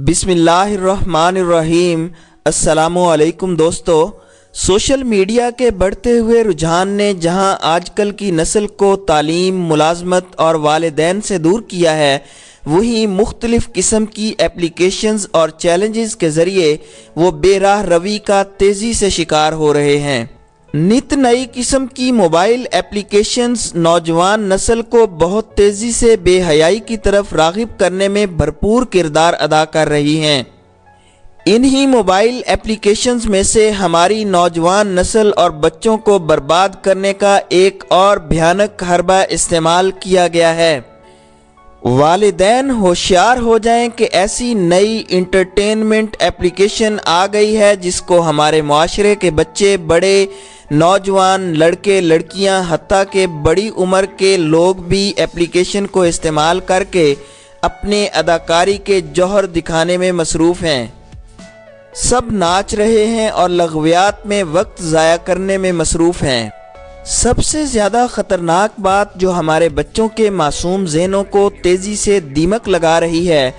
बिस्मिल्लाहिर्रहमानिर्रहीम। अस्सलामुअलैकुम दोस्तों, सोशल मीडिया के बढ़ते हुए रुझान ने जहां आजकल की नस्ल को तालीम, मुलाजमत और वालिदैन से दूर किया है, वहीं मुख्तलिफ किस्म की एप्लीकेशंस और चैलेंजेस के ज़रिए वो बेराह रवी का तेज़ी से शिकार हो रहे हैं। नित नई किस्म की मोबाइल एप्लीकेशंस नौजवान नस्ल को बहुत तेज़ी से बेहयाई की तरफ राग़िब करने में भरपूर किरदार अदा कर रही हैं। इन्हीं मोबाइल एप्लीकेशंस में से हमारी नौजवान नस्ल और बच्चों को बर्बाद करने का एक और भयानक हरबा इस्तेमाल किया गया है। वालिदैन होशियार हो जाएं कि ऐसी नई इंटरटेनमेंट एप्लीकेशन आ गई है जिसको हमारे माशरे के बच्चे, बड़े, नौजवान, लड़के, लड़कियां, हत्ता के बड़ी उम्र के लोग भी एप्लीकेशन को इस्तेमाल करके अपने अदाकारी के जौहर दिखाने में मसरूफ़ हैं। सब नाच रहे हैं और लग़वियात में वक्त ज़ाया करने में मसरूफ़ हैं। सबसे ज़्यादा ख़तरनाक बात जो हमारे बच्चों के मासूम ज़हनों को तेज़ी से दीमक लगा रही है,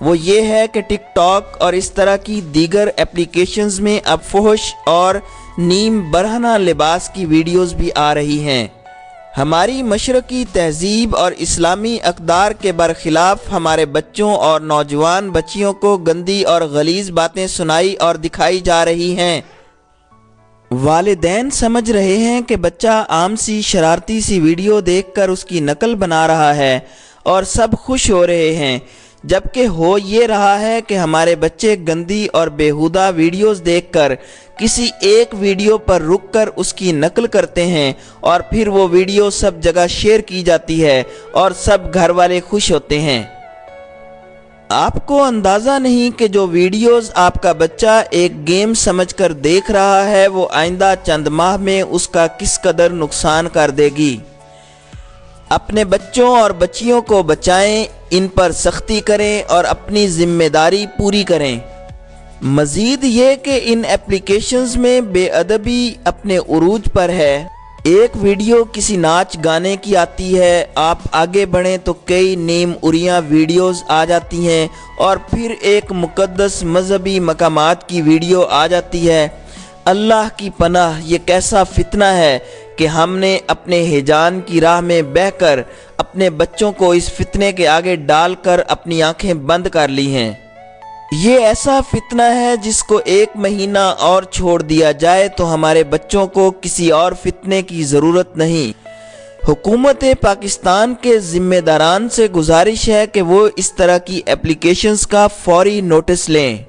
वो ये है कि टिकटॉक और इस तरह की दीगर एप्लीकेशंस में अब फहश और नीम बरहना लिबास की वीडियोस भी आ रही हैं। हमारी मशरक़ी तहज़ीब और इस्लामी अक़दार के बरखिलाफ़ हमारे बच्चों और नौजवान बच्चियों को गंदी और गलीज़ बातें सुनाई और दिखाई जा रही हैं। वालिदैन समझ रहे हैं कि बच्चा आम सी शरारती सी वीडियो देखकर उसकी नकल बना रहा है और सब खुश हो रहे हैं, जबकि हो ये रहा है कि हमारे बच्चे गंदी और बेहुदा वीडियोस देखकर किसी एक वीडियो पर रुककर उसकी नकल करते हैं और फिर वो वीडियो सब जगह शेयर की जाती है और सब घर वाले खुश होते हैं। आपको अंदाज़ा नहीं कि जो वीडियोस आपका बच्चा एक गेम समझकर देख रहा है, वो आइंदा चंद माह में उसका किस कदर नुकसान कर देगी। अपने बच्चों और बच्चियों को बचाएं, इन पर सख्ती करें और अपनी जिम्मेदारी पूरी करें। मज़ीद ये कि इन एप्लीकेशंस में बेअदबी अपने उरूज पर है। एक वीडियो किसी नाच गाने की आती है, आप आगे बढ़ें तो कई नीम उरियाँ वीडियोस आ जाती हैं और फिर एक मुक़द्दस मजहबी मकामात की वीडियो आ जाती है। अल्लाह की पनाह, ये कैसा फितना है कि हमने अपने हिजान की राह में बहकर अपने बच्चों को इस फितने के आगे डालकर अपनी आंखें बंद कर ली हैं। ये ऐसा फितना है जिसको एक महीना और छोड़ दिया जाए तो हमारे बच्चों को किसी और फितने की ज़रूरत नहीं। हुकूमत पाकिस्तान के ज़िम्मेदारान से गुजारिश है कि वो इस तरह की एप्लीकेशंस का फौरी नोटिस लें।